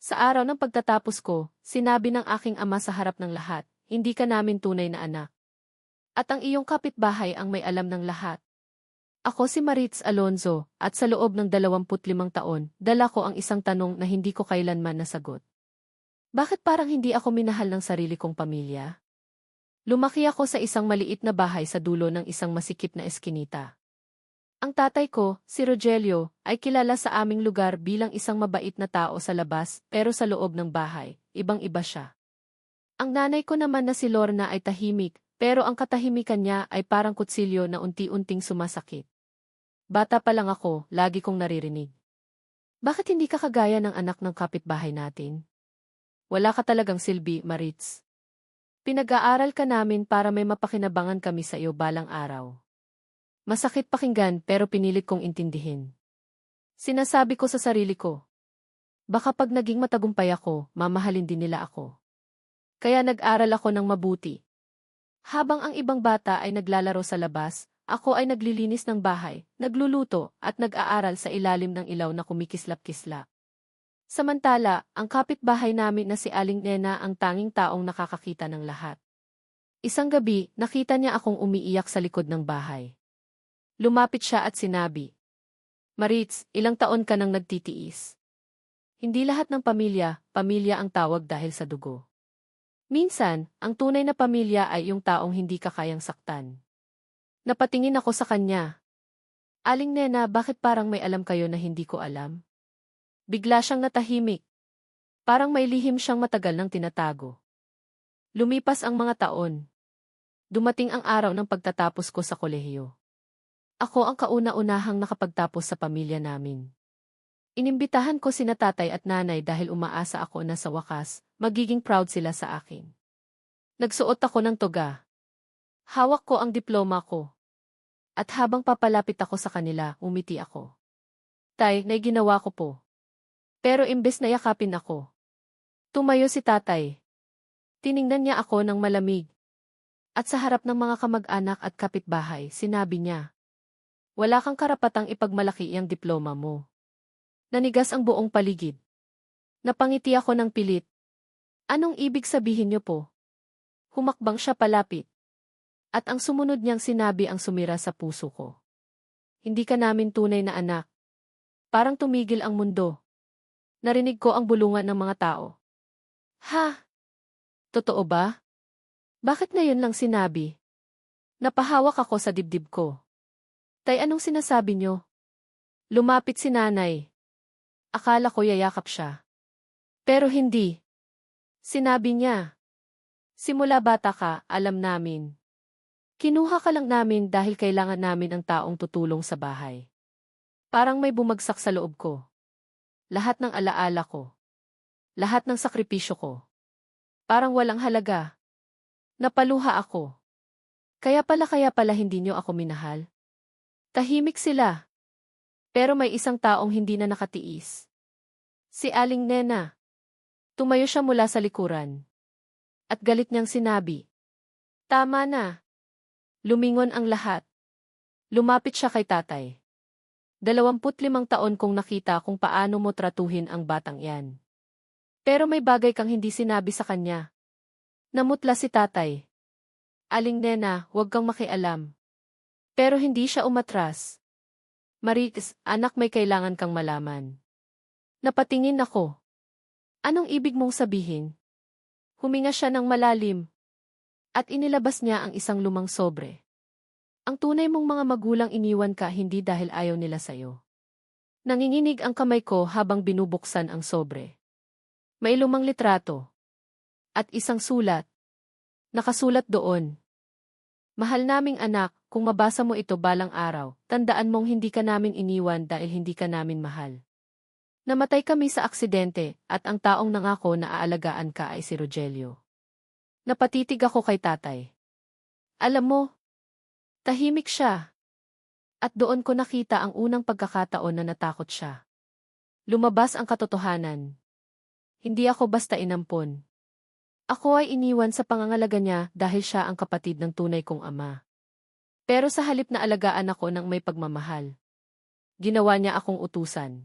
Sa araw ng pagtatapos ko, sinabi ng aking ama sa harap ng lahat, hindi ka namin tunay na anak. At ang iyong kapitbahay ang may alam ng lahat. Ako si Maritz Alonzo, at sa loob ng 25 taon, dala ko ang isang tanong na hindi ko kailanman nasagot. Bakit parang hindi ako minahal ng sarili kong pamilya? Lumaki ako sa isang maliit na bahay sa dulo ng isang masikip na eskinita. Ang tatay ko, si Rogelio, ay kilala sa aming lugar bilang isang mabait na tao sa labas, pero sa loob ng bahay, ibang-iba siya. Ang nanay ko naman na si Lorna ay tahimik, pero ang katahimikan niya ay parang kutsilyo na unti-unting sumasakit. Bata pa lang ako, lagi kong naririnig. Bakit hindi ka kagaya ng anak ng kapitbahay natin? Wala ka talagang silbi, Maritz. Pinag-aaral ka namin para may mapakinabangan kami sa iyo balang araw. Masakit pakinggan pero pinilit kong intindihin. Sinasabi ko sa sarili ko. Baka pag naging matagumpay ako, mamahalin din nila ako. Kaya nag-aral ako ng mabuti. Habang ang ibang bata ay naglalaro sa labas, ako ay naglilinis ng bahay, nagluluto, at nag-aaral sa ilalim ng ilaw na kumikislap-kislap. Samantala, ang kapitbahay namin na si Aling Nena ang tanging taong nakakakita ng lahat. Isang gabi, nakita niya akong umiiyak sa likod ng bahay. Lumapit siya at sinabi, Maritz, ilang taon ka nang nagtitiis? Hindi lahat ng pamilya ang tawag dahil sa dugo. Minsan, ang tunay na pamilya ay yung taong hindi ka kayang saktan. Napatingin ako sa kanya. Aling Nena, bakit parang may alam kayo na hindi ko alam? Bigla siyang natahimik. Parang may lihim siyang matagal nang tinatago. Lumipas ang mga taon. Dumating ang araw ng pagtatapos ko sa kolehiyo. Ako ang kauna-unahang nakapagtapos sa pamilya namin. Inimbitahan ko sina tatay at nanay dahil umaasa ako na sa wakas, magiging proud sila sa akin. Nagsuot ako ng toga. Hawak ko ang diploma ko. At habang papalapit ako sa kanila, umiti ako. Tay, nay ginawa ko po. Pero imbes na yakapin ako. Tumayo si tatay. Tiningnan niya ako ng malamig. At sa harap ng mga kamag-anak at kapitbahay, sinabi niya, wala kang karapatang ipagmalaki ang diploma mo. Nanigas ang buong paligid. Napangiti ako ng pilit. Anong ibig sabihin niyo po? Humakbang siya palapit. At ang sumunod niyang sinabi ang sumira sa puso ko. Hindi ka namin tunay na anak. Parang tumigil ang mundo. Narinig ko ang bulungan ng mga tao. Ha? Totoo ba? Bakit ngayon lang sinabi? Napahawak ako sa dibdib ko. Tay, anong sinasabi niyo? Lumapit si nanay. Akala ko yayakap siya. Pero hindi. Sinabi niya. Simula bata ka, alam namin. Kinuha ka lang namin dahil kailangan namin ang taong tutulong sa bahay. Parang may bumagsak sa loob ko. Lahat ng alaala ko. Lahat ng sakripisyo ko. Parang walang halaga. Napaluha ako. Kaya pala hindi niyo ako minahal. Tahimik sila. Pero may isang taong hindi na nakatiis. Si Aling Nena. Tumayo siya mula sa likuran. At galit niyang sinabi. Tama na. Lumingon ang lahat. Lumapit siya kay tatay. 25 taon kong nakita kung paano mo tratuhin ang batang yan. Pero may bagay kang hindi sinabi sa kanya. Namutla si tatay. Aling Nena, huwag kang makialam. Pero hindi siya umatras. Maritz, anak, may kailangan kang malaman. Napatingin ako. Anong ibig mong sabihin? Huminga siya ng malalim. At inilabas niya ang isang lumang sobre. Ang tunay mong mga magulang iniwan ka hindi dahil ayaw nila sayo. Nanginginig ang kamay ko habang binubuksan ang sobre. May lumang litrato. At isang sulat. Nakasulat doon. Mahal naming anak, kung mabasa mo ito balang araw, tandaan mong hindi ka namin iniwan dahil hindi ka namin mahal. Namatay kami sa aksidente at ang taong nangako na aalagaan ka ay si Rogelio. Napatitig ako kay tatay. Alam mo, tahimik siya. At doon ko nakita ang unang pagkakataon na natakot siya. Lumabas ang katotohanan. Hindi ako basta inampon. Ako ay iniwan sa pangangalaga niya dahil siya ang kapatid ng tunay kong ama. Pero sa halip na alagaan ako ng may pagmamahal, ginawa niya akong utusan.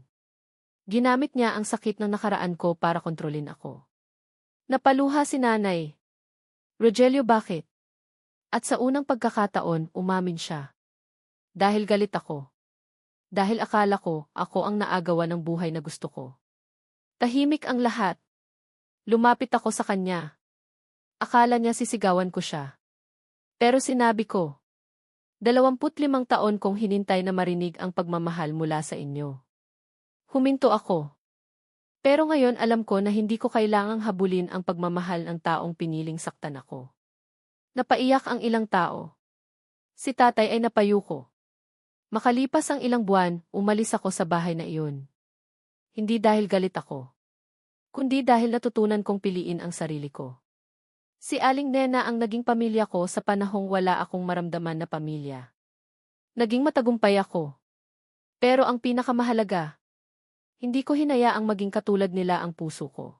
Ginamit niya ang sakit ng nakaraan ko para kontrolin ako. Napaluha si nanay. Rogelio, bakit? At sa unang pagkakataon, umamin siya. Dahil galit ako. Dahil akala ko, ako ang naagawa ng buhay na gusto ko. Tahimik ang lahat. Lumapit ako sa kanya. Akala niya sisigawan ko siya. Pero sinabi ko, 25 taon kong hinintay na marinig ang pagmamahal mula sa inyo. Huminto ako. Pero ngayon alam ko na hindi ko kailangang habulin ang pagmamahal ng taong piniling saktan ako. Napaiyak ang ilang tao. Si tatay ay napayuko. Makalipas ang ilang buwan, umalis ako sa bahay na iyon. Hindi dahil galit ako, kundi dahil natutunan kong piliin ang sarili ko. Si Aling Nena ang naging pamilya ko sa panahong wala akong maramdaman na pamilya. Naging matagumpay ako. Pero ang pinakamahalaga, hindi ko hinayaang maging katulad nila ang puso ko.